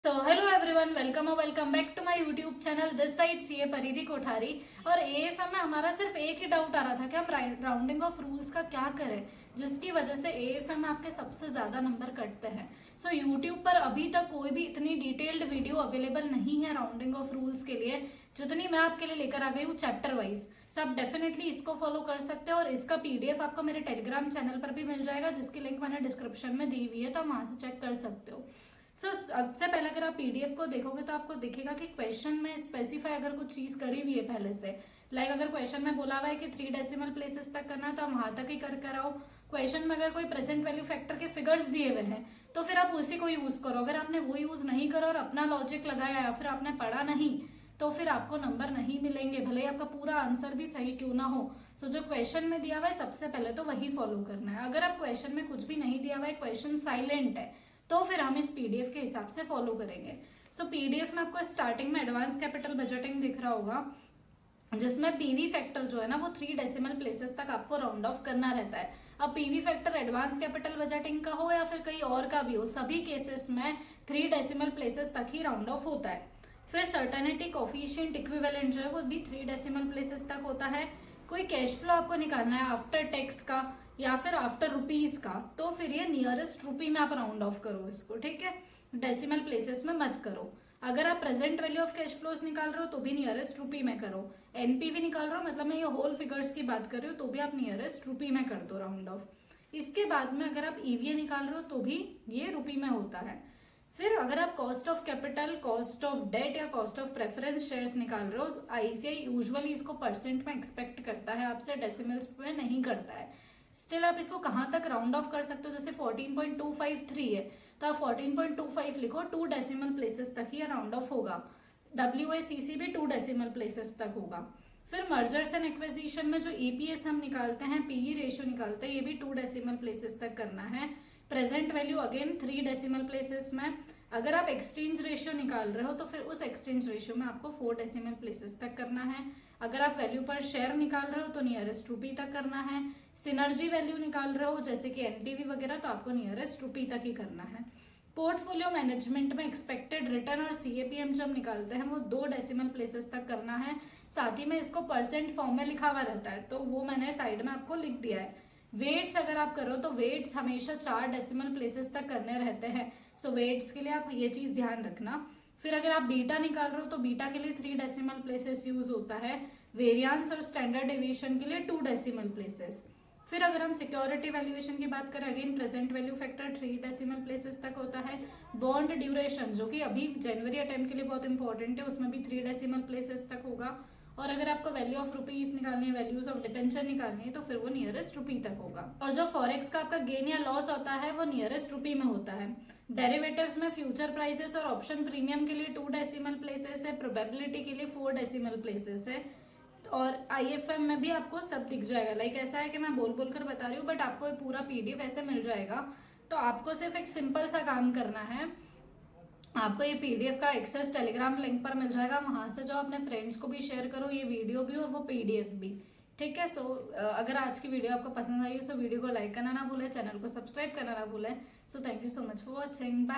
So hello everyone, welcome back to my YouTube channel. This side CA Paridhi Kothari. और AFM में हमारा सिर्फ एक ही डाउट आ रहा था कि हम राउंडिंग ऑफ रूल्स का क्या करें, जिसकी वजह से एएफएम में आपके सबसे ज्यादा नंबर कटते हैं। सो यूट्यूब पर अभी तक कोई भी इतनी डिटेल्ड वीडियो अवेलेबल नहीं है राउंडिंग ऑफ रूल्स के लिए, जितनी मैं आपके लिए लेकर आ गई हूँ चैप्टर वाइज। सो आप डेफिनेटली इसको फॉलो कर सकते हो और इसका पीडीएफ आपको मेरे टेलीग्राम चैनल पर भी मिल जाएगा, जिसकी लिंक मैंने डिस्क्रिप्शन में दी हुई है, तो आप वहां से चेक कर सकते हो। सबसे पहले अगर आप पीडीएफ को देखोगे तो आपको दिखेगा कि क्वेश्चन में स्पेसिफाई अगर कुछ चीज करी हुई है पहले से, लाइक अगर क्वेश्चन में बोला हुआ है कि 3 डेसिमल प्लेसेस तक करना है तो आप वहां तक ही कर कराओ। क्वेश्चन में अगर कोई प्रेजेंट वैल्यू फैक्टर के फिगर्स दिए हुए हैं तो फिर आप उसी को यूज करो। अगर आपने वो यूज नहीं करा और अपना लॉजिक लगाया या फिर आपने पढ़ा नहीं तो फिर आपको नंबर नहीं मिलेंगे, भले ही आपका पूरा आंसर भी सही क्यों ना हो। सो जो क्वेश्चन में दिया हुआ है सबसे पहले तो वही फॉलो करना है। अगर आप क्वेश्चन में कुछ भी नहीं दिया हुआ है, क्वेश्चन साइलेंट है, तो फिर हम इस पीडीएफ के हिसाब से फॉलो करेंगे। सो पीडीएफ में आपको स्टार्टिंग में एडवांस कैपिटल बजटिंग दिख रहा होगा, जिसमें पीवी फैक्टर जो है ना वो 3 डेसिमल प्लेसेस तक आपको राउंड ऑफ करना रहता है। अब PV factor advance capital budgeting का हो या फिर कहीं और का भी हो, सभी केसेस में 3 डेसिमल प्लेसेस तक ही राउंड ऑफ होता है। फिर सर्टेनिटी कोफिशिएंट इक्विवेलेंट जो है वो भी 3 डेसिमल प्लेसेस तक होता है। कोई कैश फ्लो आपको निकालना है आफ्टर टैक्स का या फिर आफ्टर रुपीज का, तो फिर ये नियरेस्ट रुपी में आप राउंड ऑफ करो इसको, ठीक है, डेसिमल प्लेसेस में मत करो। अगर आप present value of cash flows निकाल रहे हो तो भी नियरेस्ट रुपी में करो। एनपीवी निकाल रहे हो, मतलब मैं ये होल फिगर्स की बात कर रही हूँ, तो भी आप नियरेस्ट रुपी में कर दो राउंड ऑफ। इसके बाद में अगर आप ईवीए निकाल रहे हो तो भी ये रुपी में होता है। फिर अगर आप cost of capital, cost of debt या कॉस्ट ऑफ प्रेफरेंस शेयर्स निकाल रहे हो, आईसीआई यूजुअली इसको परसेंट में एक्सपेक्ट करता है आपसे, डेसिमल्स में नहीं करता है। स्टिल आप इसको कहाँ तक राउंड ऑफ कर सकते हो, जैसे 14.253 है तो आप 14.25 लिखो, 2 डेसिमल प्लेसेस तक ही राउंड ऑफ होगा। WACC भी 2 डेसिमल प्लेसेस तक होगा। फिर मर्जर्स एंड एक्विजिशन में जो ईपीएस हम निकालते हैं, पीई रेशियो निकालते हैं, ये भी 2 डेसिमल प्लेसेस तक करना है। Present value again 3 decimal places में। अगर आप एक्सचेंज रेशियो निकाल रहे हो तो फिर उस एक्सचेंज रेशियो में आपको 4 डेसिमल प्लेसेस तक करना है। अगर आप वैल्यू पर शेयर निकाल रहे हो तो नियरेस्ट रुपी तक करना है। सिनर्जी वैल्यू निकाल रहे हो जैसे कि एनपीवी वगैरह, तो आपको नियरेस्ट रुपी तक ही करना है। पोर्टफोलियो मैनेजमेंट में एक्सपेक्टेड रिटर्न और सीएपीएम जब निकालते हैं वो 2 डेसिमल प्लेसेस तक करना है। साथ ही में इसको परसेंट फॉर्म में लिखा हुआ रहता है, तो वो मैंने साइड में आपको लिख दिया है। वेट्स अगर आप करो तो वेट्स हमेशा 4 डेसिमल प्लेसेस तक करने रहते हैं। सो वेट्स के लिए आप ये चीज ध्यान रखना। फिर अगर आप बीटा निकाल रहे हो तो बीटा के लिए 3 डेसिमल प्लेसेस यूज होता है। वेरियांस और स्टैंडर्ड डेविएशन के लिए 2 डेसिमल प्लेसेस। फिर अगर हम सिक्योरिटी वैल्यूएशन की बात करें, again present value factor 3 decimal places तक होता है। बॉन्ड ड्यूरेशन जो कि अभी जनवरी अटेम्प्ट के लिए बहुत इंपॉर्टेंट है, उसमें भी 3 डेसिमल प्लेसेस तक होगा। और अगर आपको वैल्यू ऑफ रुपीज निकालनी है, वैल्यूज ऑफ डिपेंचर निकालनी है, तो फिर वो नियरेस्ट रुपी तक होगा। और जो फॉरेक्स का आपका गेन या लॉस होता है वो नियरेस्ट रुपी में होता है। डेरिवेटिव्स में फ्यूचर प्राइसेस और ऑप्शन प्रीमियम के लिए 2 डेसिमल प्लेसेस है, प्रोबेबिलिटी के लिए 4 डेसिमल प्लेसेस है। और आईएफएम में भी आपको सब दिख जाएगा। लाइक ऐसा है कि मैं बोल बोल कर बता रही हूँ, बट आपको ये पूरा पीडीएफ ऐसे मिल जाएगा। तो आपको सिर्फ एक सिंपल सा काम करना है, आपको ये पीडीएफ का एक्सेस टेलीग्राम लिंक पर मिल जाएगा, वहां से जो अपने फ्रेंड्स को भी शेयर करो, ये वीडियो भी और वो पीडीएफ भी, ठीक है। सो अगर आज की वीडियो आपको पसंद आई हो तो वीडियो को लाइक करना ना भूलें, चैनल को सब्सक्राइब करना ना भूलें। So thank you so much for watching, bye.